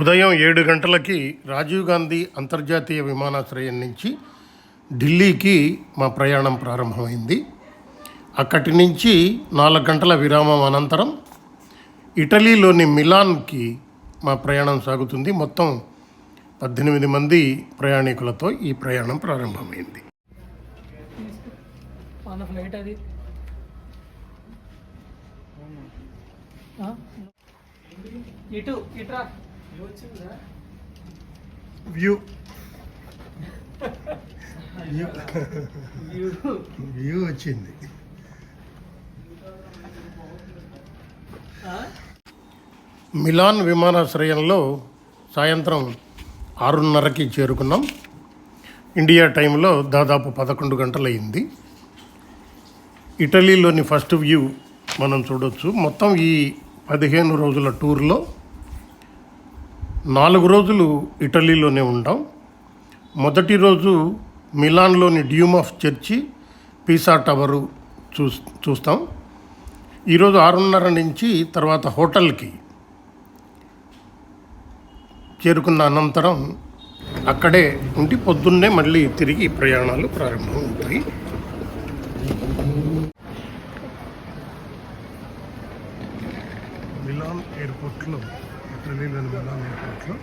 ఉదయం 7 గంటలకి రాజీవ్ గాంధీ అంతర్జాతీయ విమానాశ్రయం నుంచి ఢిల్లీకి మా ప్రయాణం ప్రారంభమైంది. అక్కడి నుంచి 4 గంటల విరామం అనంతరం ఇటలీలోని మిలాన్కి మా ప్రయాణం సాగుతుంది. మొత్తం 18 మంది ప్రయాణికులతో ఈ ప్రయాణం ప్రారంభమైంది. వ్యూ వచ్చింది. మిలాన్ విమానాశ్రయంలో సాయంత్రం 6:30కి చేరుకున్నాం. ఇండియా టైంలో దాదాపు 11 గంటలయ్యింది. ఇటలీలోని ఫస్ట్ వ్యూ మనం చూడవచ్చు. మొత్తం ఈ 15 రోజుల టూర్లో 4 రోజులు ఇటలీలోనే ఉంటాం. మొదటి రోజు మిలాన్లోని డ్యూమ్ ఆఫ్ చర్చి, పీసా టవరు చూస్తాం. ఈరోజు 6:30 నుంచి తర్వాత హోటల్కి చేరుకున్న అనంతరం అక్కడే ఉండి పొద్దున్నే మళ్ళీ తిరిగి ప్రయాణాలు ప్రారంభమవుతాయి. మిలాన్ ఎయిర్పోర్ట్లో, ఇటలీలోని మిలాన్ ఎయిర్పోర్ట్లో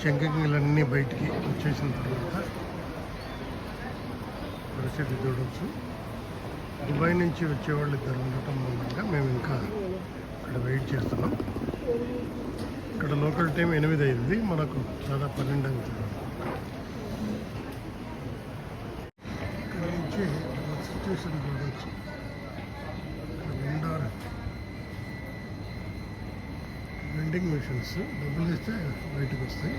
చెకింగ్లన్నీ బయటికి వచ్చేసిన తర్వాత పరిస్థితి చూడవచ్చు. దుబాయ్ నుంచి వచ్చేవాళ్ళు ఇద్దరు ఉండటం మూలంగా మేము ఇంకా ఇక్కడ వెయిట్ చేస్తున్నాం. ఇక్కడ లోకల్ టైం 8 అయింది, మనకు దాదాపు 12 అవుతుంది. ఇక్కడ నుంచి సిచ్యువేషన్ చూడవచ్చు. వెండింగ్ మిషన్స్ డబ్బులు వేస్తే బయటకు వస్తాయి.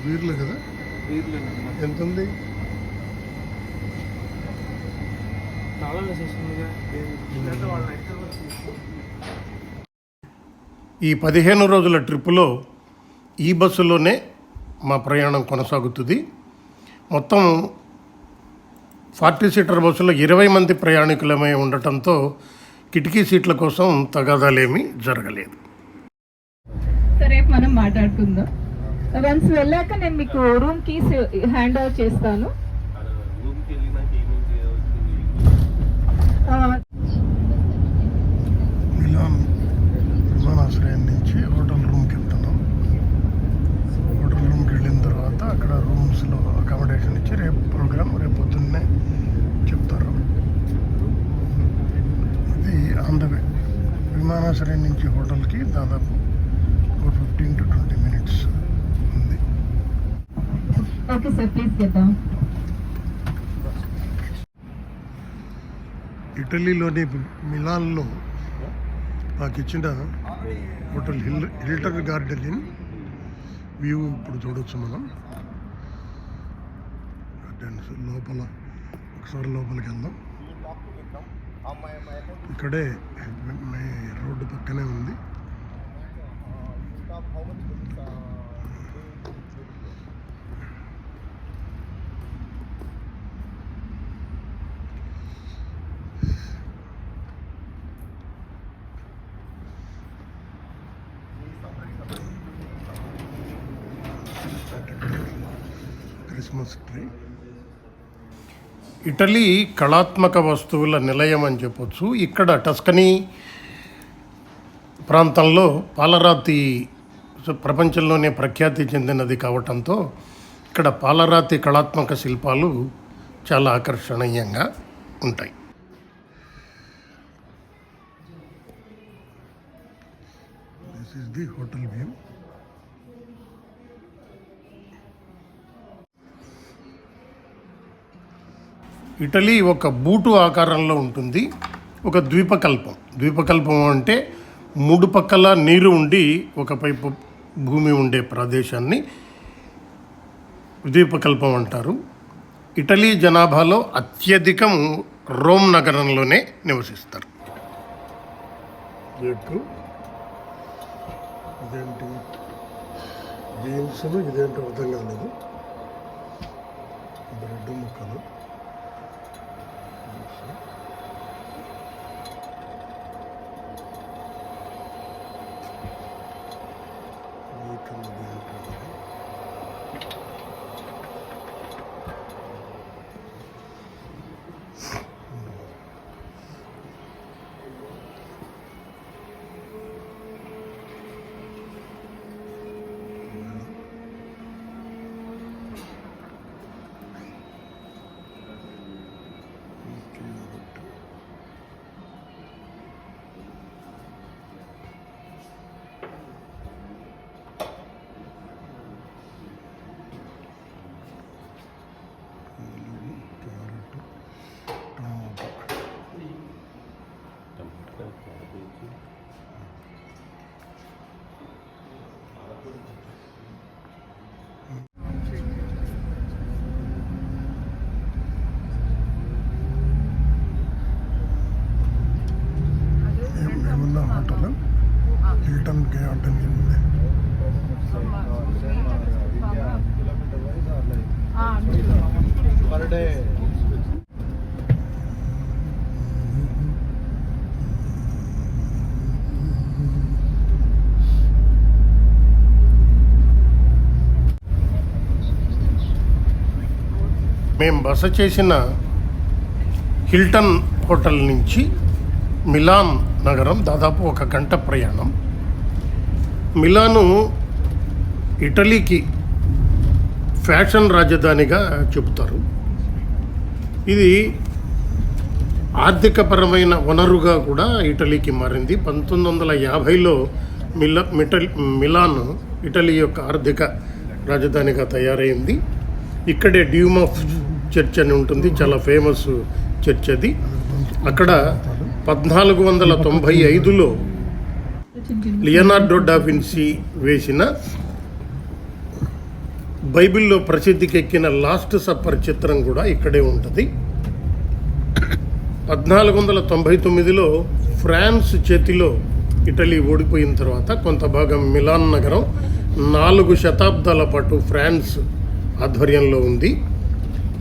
వీర్లు కదా, ఎంత ఉంది? ఈ 15 రోజుల ట్రిప్పులో ఈ బస్సులోనే మా ప్రయాణం కొనసాగుతుంది. మొత్తం 40 సీటర్ బస్సులో 20 మంది ప్రయాణికులమై ఉండటంతో కిటికీ సీట్ల కోసం తగాదాలేమీ జరగలేదు. సరే, మనం మాట్లాడుకుందాం. వన్స్ వెళ్ళాక నేను మీకు రూమ్ కీస్ హ్యాండ్ ఓవర్ చేస్తాను. మిలాన్ విమానాశ్రయం నుంచి హోటల్ రూమ్కి వెళ్తున్నాం. హోటల్ రూమ్కి వెళ్ళిన తర్వాత అక్కడ రూమ్స్లో అకామిడేషన్ ఇచ్చి రేపు ప్రోగ్రామ్ రేపు పొద్దున్నే చెప్తారు. ఇది ఆన్ ద వే. విమానాశ్రయం నుంచి హోటల్కి దాదాపు 15 to 20 minutes ఉంది. ఓకే సార్, ప్లీజ్ చేద్దాం. ఇటలీలోని మిలాన్లో నాకు ఇచ్చిన hotel Hilton garden in view ఇప్పుడు చూడవచ్చు మనం. గార్డెన్స్ లోపల ఒకసారి లోపలికి వెళ్దాం. ఇక్కడే రోడ్డు పక్కనే ఉంది. Christmas tree. ఇటలీ కళాత్మక వస్తువుల నిలయం అని చెప్పొచ్చు. ఇక్కడ టస్కనీ ప్రాంతంలో పాలరాతి ప్రపంచంలోనే ప్రఖ్యాతి చెందినది కావటంతో ఇక్కడ పాలరాతి కళాత్మక శిల్పాలు చాలా ఆకర్షణీయంగా ఉంటాయి. This is the hotel view. Italy ఒక బూటు ఆకారంలో ఉంటుంది. ఒక ద్వీపకల్పం అంటే 3 పక్కల నీరు ఉండి ఒకవైపు భూమి ఉండే ప్రదేశాన్ని ద్వీపకల్పం అంటారు. ఇటలీ జనాభాలో అత్యధికం రోమ్ నగరంలోనే నివసిస్తారు. ఇదేంటి బీన్స్, ఇదేంటో అర్థం కాలేదు. బ్రెడ్ ముక్కలు. చిన్న హోటల్ హిల్టన్ గార్డెన్ ఉంది. పర్ డే మేము బస చేసిన హిల్టన్ హోటల్ నుంచి మిలాన్ నగరం దాదాపు 1 గంట ప్రయాణం. మిలాను ఇటలీకి ఫ్యాషన్ రాజధానిగా చెబుతారు. ఇది ఆర్థికపరమైన వనరుగా కూడా ఇటలీకి మారింది. 1950లో మిలాన్ ఇటలీ యొక్క ఆర్థిక రాజధానిగా తయారైంది. ఇక్కడే డ్యూమ్ ఆఫ్ చర్చ్ అని ఉంటుంది, చాలా ఫేమస్ చర్చ్ అది. అక్కడ 1495లో లియనార్డో డా విన్సీ వేసిన బైబిల్లో ప్రసిద్ధికెక్కిన లాస్ట్ సప్పర్ చిత్రం కూడా ఇక్కడే ఉంటుంది. 1499లో ఫ్రాన్స్ చేతిలో ఇటలీ ఓడిపోయిన తర్వాత కొంత భాగం మిలాన్ నగరం 4 శతాబ్దాల పాటు ఫ్రాన్స్ ఆధ్వర్యంలో ఉంది.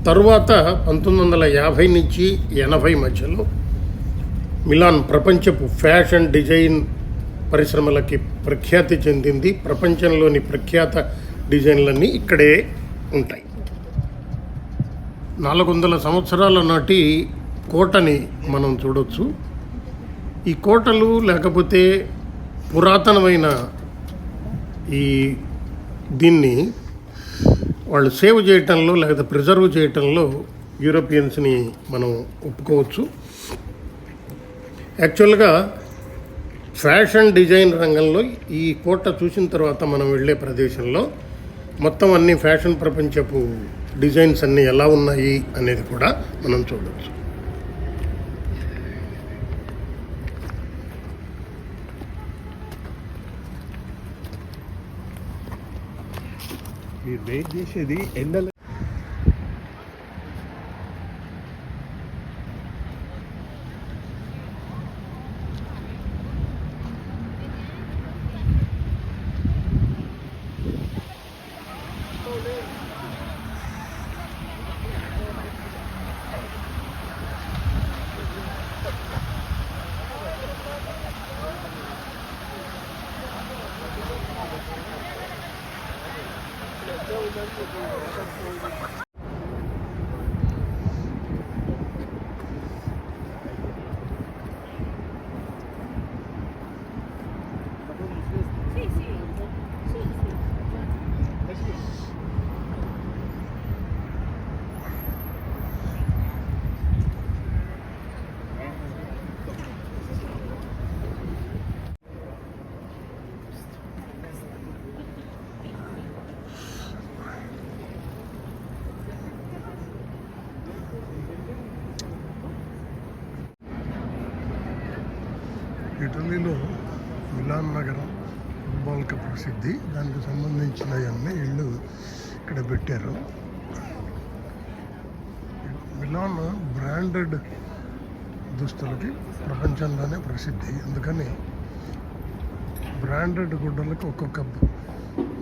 తరువాత 1950 నుంచి 80 మధ్యలో మిలాన్ ప్రపంచపు ఫ్యాషన్ డిజైన్ పరిశ్రమలకి ప్రఖ్యాతి చెందింది. ప్రపంచంలోని ప్రఖ్యాత డిజైన్లన్నీ ఇక్కడే ఉంటాయి. 400 సంవత్సరాల నాటి కోటని మనం చూడొచ్చు. ఈ కోటలు లేకపోతే పురాతనమైన దీన్ని వాళ్ళు సేవ్ చేయటంలో లేకపోతే ప్రిజర్వ్ చేయటంలో యూరోపియన్స్ని మనం ఒప్పుకోవచ్చు. యాక్చువల్గా ఫ్యాషన్ డిజైన్ రంగంలో ఈ కోట చూసిన తర్వాత మనం వెళ్ళే ప్రదేశంలో మొత్తం అన్ని ఫ్యాషన్ ప్రపంచపు డిజైన్స్ అన్నీ ఎలా ఉన్నాయి అనేది కూడా మనం చూడవచ్చు. మీరు వెయిట్ చేసేది ఎండలు. ఇటలీలో మిలాన్ నగరం ఫుట్బాల్కి ప్రసిద్ధి. దానికి సంబంధించిన అన్ని ఇళ్ళు ఇక్కడ పెట్టారు. మిలాన్ బ్రాండెడ్ దుస్తులకి ప్రపంచంలోనే ప్రసిద్ధి. అందుకని బ్రాండెడ్ గుడ్డలకు ఒక్కొక్క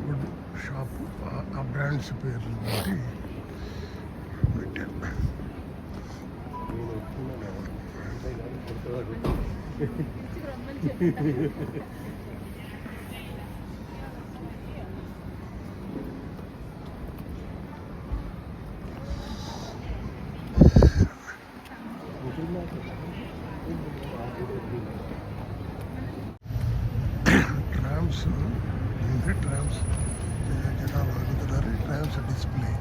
గుడ్ షాపు ఆ బ్రాండ్స్ పేర్లు బట్టి పెట్టారు. ట్రామ్స్ ఉంది, ట్రామ్స్ జనాలు ఆగుతున్నారు. ట్రామ్స్ డిస్ప్లే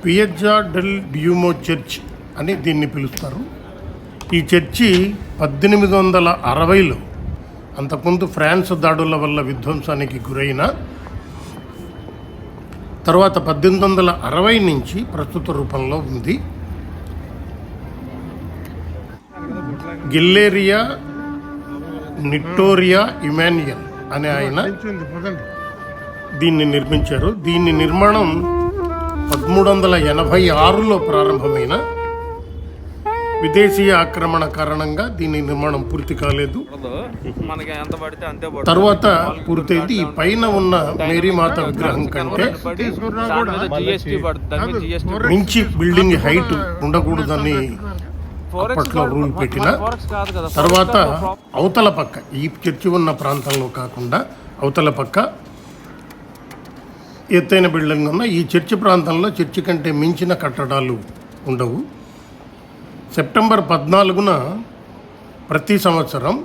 పియజ్జా డెల్ డ్యూమో చర్చ్ అని దీన్ని పిలుస్తారు. ఈ చర్చి 1860లో అంతకుముందు ఫ్రాన్స్ దాడుల వల్ల విధ్వంసానికి గురైన తర్వాత 1860 నుంచి ప్రస్తుత రూపంలో ఉంది. గిల్లేరియా నిట్టోరియా ఇమాన్యుయల్ అనే ఆయన దీన్ని నిర్మించారు. దీని నిర్మాణం 1386లో ప్రారంభమైన విదేశీయ ఆక్రమణ కారణంగా దీని నిర్మాణం పూర్తి కాలేదు. తర్వాత పూర్తయింది. ఈ పైన ఉన్న మేరీమాత విగ్రహం కంటే మించి బిల్డింగ్ హైట్ ఉండకూడదని అప్పట్లో రూల్ పెట్టిన తర్వాత అవతల పక్క ఈ చర్చి ఉన్న ప్రాంతంలో కాకుండా అవతల పక్క ఎత్తైన బిల్డింగ్ ఉన్న ఈ చర్చి ప్రాంతంలో చర్చి కంటే మించిన కట్టడాలు ఉండవు. సెప్టెంబర్ 14న ప్రతి సంవత్సరం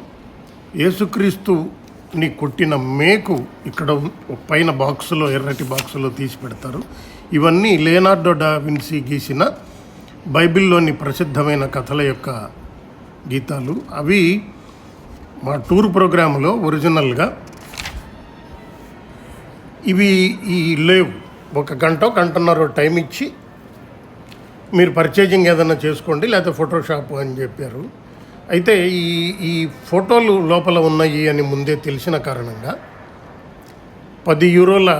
యేసుక్రీస్తుని కొట్టిన మేకు ఇక్కడ పైన బాక్సులో ఎర్రటి బాక్సులో తీసి పెడతారు. ఇవన్నీ లియనార్డో డా విన్సీ గీసిన బైబిల్లోని ప్రసిద్ధమైన కథల యొక్క గీతాలు. అవి మా టూర్ ప్రోగ్రాంలో ఒరిజినల్గా ఇవి ఈ లేవు. 1 గంటన్నర టైం ఇచ్చి మీరు పర్చేజింగ్ ఏదైనా చేసుకోండి లేకపోతే ఫోటోషాప్ అని చెప్పారు. అయితే ఈ ఫోటోలు లోపల ఉన్నాయి అని ముందే తెలిసిన కారణంగా 10 యూరోల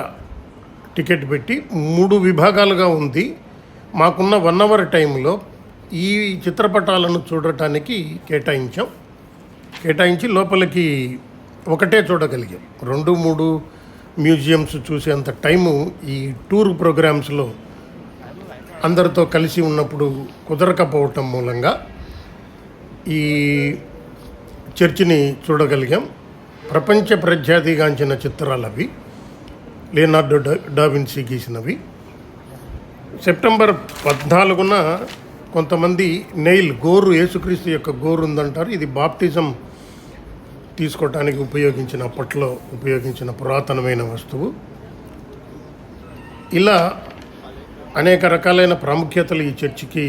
టికెట్ పెట్టి 3 విభాగాలుగా ఉంది. మాకున్న 1 అవర్ టైంలో ఈ చిత్రపటాలను చూడటానికి కేటాయించి లోపలికి ఒకటే చూడగలిగాం. 2-3 మ్యూజియంస్ చూసేంత టైము ఈ టూర్ ప్రోగ్రామ్స్లో అందరితో కలిసి ఉన్నప్పుడు కుదరకపోవటం మూలంగా ఈ చర్చిని చూడగలిగాం. ప్రపంచ ప్రఖ్యాతిగాంచిన చిత్రాలు అవి, లియనార్డో డా విన్సీ గీసినవి. సెప్టెంబర్ 14న కొంతమంది గోరు యేసుక్రీస్తు యొక్క గోరు ఉందంటారు. ఇది బాప్టిజం తీసుకోవటానికి అప్పట్లో ఉపయోగించిన పురాతనమైన వస్తువు. ఇలా అనేక రకాలైన ప్రాముఖ్యతలు ఈ చర్చికి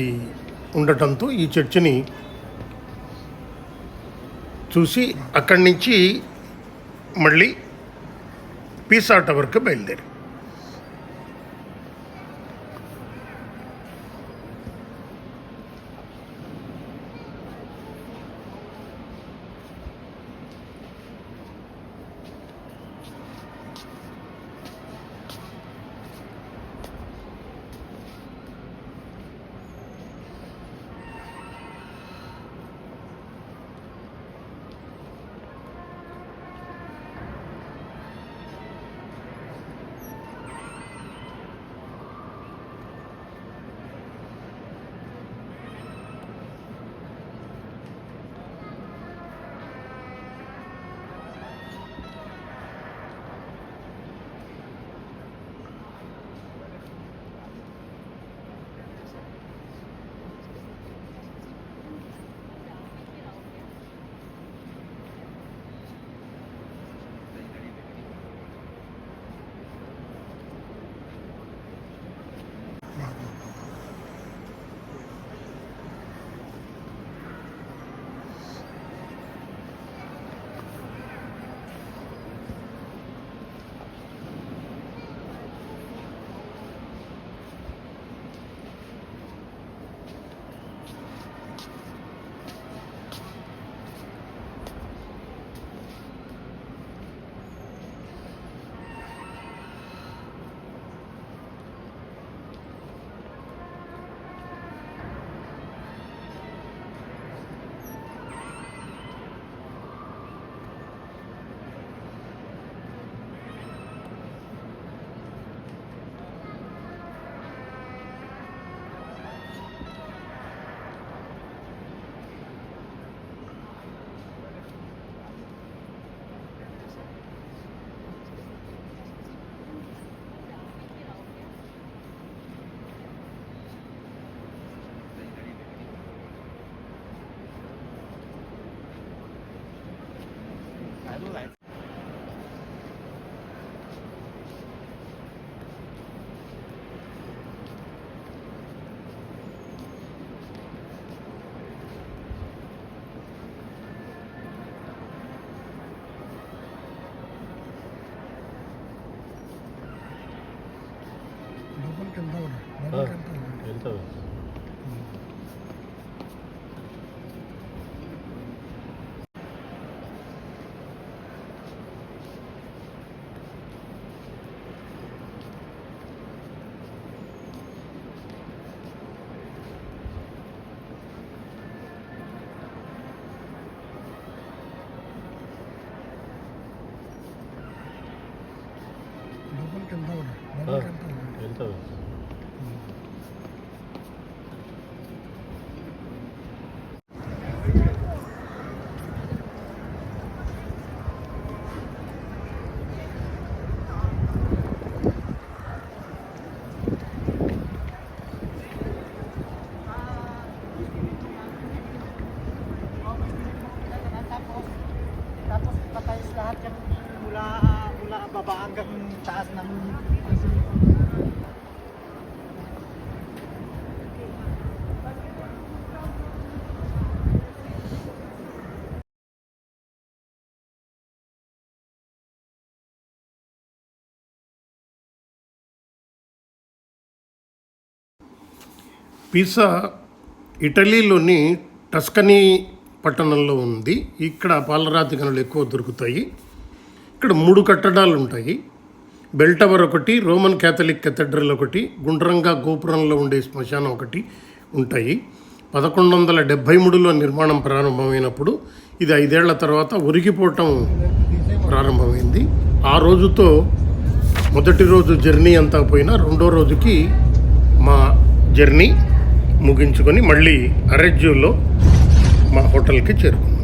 ఉండటంతో ఈ చర్చిని చూసి అక్కడి నుంచి మళ్ళీ పీసా టవర్కి బయలుదేరి వెళ్తావు. వెళ్తావు. Tapos patayos lahat yung mula baba hanggang taas ng Pisa ఇటలీలోని టస్కనీ పట్టణంలో ఉంది. ఇక్కడ పాలరాతి గనులు ఎక్కువ దొరుకుతాయి. ఇక్కడ 3 కట్టడాలు ఉంటాయి. బెల్ టవర్ ఒకటి, రోమన్ క్యాథలిక్ కెథడ్రల్ ఒకటి, గుండ్రంగా గోపురంలో ఉండే శ్మశానం ఒకటి ఉంటాయి. 1173లో నిర్మాణం ప్రారంభమైనప్పుడు ఇది 5 ఏళ్ల తర్వాత ఒరిగిపోవటం ప్రారంభమైంది. ఆ రోజుతో మొదటి రోజు జర్నీ అంతా పోయినా రెండో రోజుకి మా జర్నీ ముగించుకొని మళ్ళీ అరెజ్జోలో మా హోటల్కి చేరుకున్నాం.